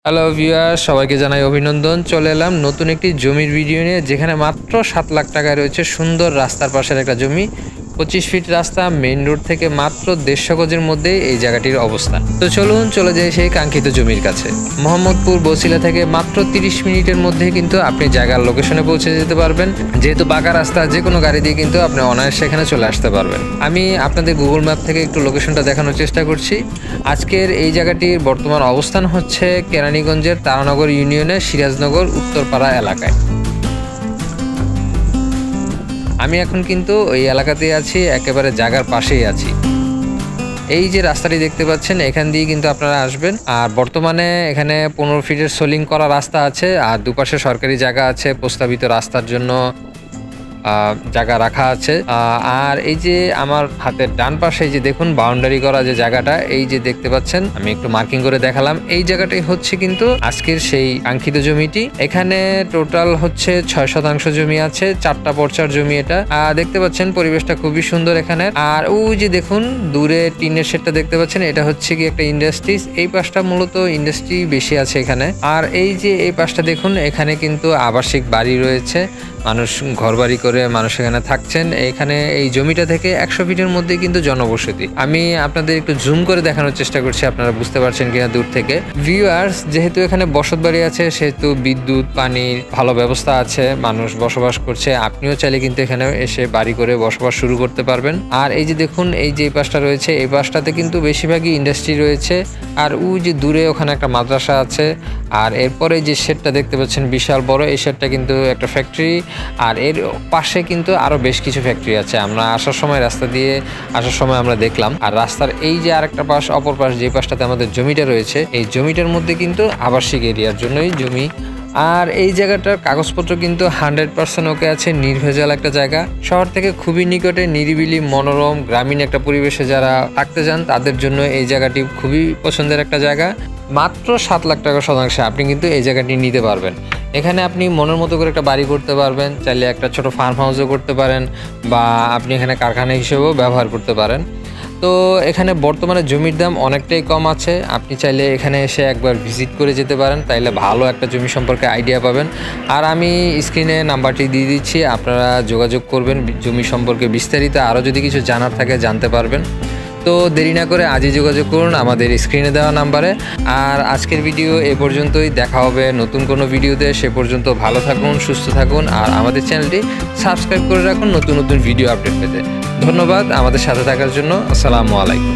Hello viewers, সবাইকে জানাই অভিনন্দন। চলে এলাম নতুন একটি জমির ভিডিও নিয়ে, যেখানে মাত্র 7 লাখ টাকায় রয়েছে সুন্দর রাস্তার পাশের একটা জমি। 25 ফিট রাস্তা, মেইন রোড থেকে মাত্র 150 গজের মধ্যে এই জায়গাটির অবস্থান। তো চলুন চলে যাই সেই কাঙ্ক্ষিত জমির কাছে। মোহাম্মদপুর বসিলা থেকে মাত্র 30 মিনিটের মধ্যে কিন্তু আপনি জায়গার লোকেশনে পৌঁছে যেতে পারবেন। যেহেতু পাকা রাস্তা, যে কোনো গাড়ি দিয়ে কিন্তু আপনি অনায়াসে এখানে চলে আসতে পারবেন। আমি আপনাদের গুগল ম্যাপ থেকে একটু লোকেশনটা দেখানোর চেষ্টা করছি। আজকের এই জায়গাটির বর্তমান অবস্থান হচ্ছে কেরানীগঞ্জের তারানগর ইউনিয়নের সিরাজনগর উত্তরপাড়া এলাকায়। আমি এখন কিন্তু ওই এলাকাতেই আছি, একেবারে জায়গার পাশেই আছি। এই যে রাস্তাটি দেখতে পাচ্ছেন, এখান দিয়ে কিন্তু আপনারা আসবেন। আর বর্তমানে এখানে 15 ফিটের সোলিং করা রাস্তা আছে, আর দুপাশে সরকারি জায়গা আছে, প্রস্তাবিত রাস্তার জন্য জায়গা রাখা আছে। আর এই যে আমার হাতের ডান পাশে যে দেখুন বাউন্ডারি করা যে জায়গাটা, এই যে দেখতে পাচ্ছেন, আমি একটু মার্কিং করে দেখালাম। এই জায়গাটাই হচ্ছে কিন্তু আজকের সেই কাঙ্ক্ষিত জমিটি। এখানে টোটাল হচ্ছে 6 শতাংশ জমি আছে, 4টা পর্চার জমি এটা। দেখতে পাচ্ছেন পরিবেশটা খুবই সুন্দর এখানে। আর ওই যে দেখুন দূরে টিনের শেডটা দেখতে পাচ্ছেন, এটা হচ্ছে কি একটা ইন্ডাস্ট্রিজ। এই পাশটা মূলত ইন্ডাস্ট্রি বেশি আছে এখানে। আর এই যে এই পাশটা দেখুন, এখানে কিন্তু আবাসিক বাড়ি রয়েছে, মানুষ ঘরবাড়ি করে মানুষ এখানে থাকছেন। এখানে এই জমিটা থেকে 100 ফিটের মধ্যে কিন্তু জনবসতি। আমি আপনাদের একটু জুম করে দেখানোর চেষ্টা করছি, আপনারা বুঝতে পারছেন কিনা দূর থেকে। ভিউয়ার্স, যেহেতু এখানে বসত বাড়ি আছে, সেহেতু বিদ্যুৎ পানির ভালো ব্যবস্থা আছে, মানুষ বসবাস করছে। আপনিও চাইলে কিন্তু এখানে এসে বাড়ি করে বসবাস শুরু করতে পারবেন। আর এই যে দেখুন, এই যে পাশটা রয়েছে, এই পাশটাতে কিন্তু বেশিরভাগই ইন্ডাস্ট্রি রয়েছে। আর ওই যে দূরে ওখানে একটা মাদ্রাসা আছে। আর এরপরে যে শেডটা দেখতে পাচ্ছেন বিশাল বড়, এই শেডটা কিন্তু একটা ফ্যাক্টরি। আর এর পাশে কিন্তু আরো বেশ কিছু ফ্যাক্টরি আছে। আমরা আসার সময়, রাস্তা দিয়ে আসার সময় আমরা দেখলাম। আর রাস্তার এই যে আরেকটা পাশ, অপর পাশ যে পাশটাতে আমাদের জমিটা রয়েছে, এই জমিটার মধ্যে কিন্তু আবাসিক এরিয়ার জন্যই জমি। আর এই জায়গাটার কাগজপত্র কিন্তু 100% ওকে আছে, নির্ভেজাল একটা জায়গা। শহর থেকে খুবই নিকটে, নিরিবিলি মনোরম গ্রামীণ একটা পরিবেশে যারা থাকতে চান তাদের জন্য এই জায়গাটি খুবই পছন্দের একটা জায়গা। মাত্র 7 লাখ টাকা শতাংশে আপনি কিন্তু এই জায়গাটি নিতে পারবেন। এখানে আপনি মনের মতো করে একটা বাড়ি করতে পারবেন, চাইলে একটা ছোট ফার্ম হাউসও করতে পারেন, বা আপনি এখানে কারখানা হিসেবেও ব্যবহার করতে পারেন। তো এখানে বর্তমানে জমির দাম অনেকটাই কম আছে। আপনি চাইলে এখানে এসে একবার ভিজিট করে যেতে পারেন, তাইলে ভালো একটা জমি সম্পর্কে আইডিয়া পাবেন। আর আমি স্ক্রিনে নাম্বারটি দিয়ে দিচ্ছি, আপনারা যোগাযোগ করবেন জমি সম্পর্কে বিস্তারিত। আরও যদি কিছু জানার থাকে জানতে পারবেন। তো দেরি না করে আজই যোগাযোগ করুন আমাদের স্ক্রিনে দেওয়া নাম্বারে। আর আজকের ভিডিও এ পর্যন্তই, দেখা হবে নতুন কোনো ভিডিওতে। সে পর্যন্ত ভালো থাকুন, সুস্থ থাকুন, আর আমাদের চ্যানেলটি সাবস্ক্রাইব করে রাখুন নতুন নতুন ভিডিও আপডেট পেতে। ধন্যবাদ আমাদের সাথে থাকার জন্য। আসসালামু আলাইকুম।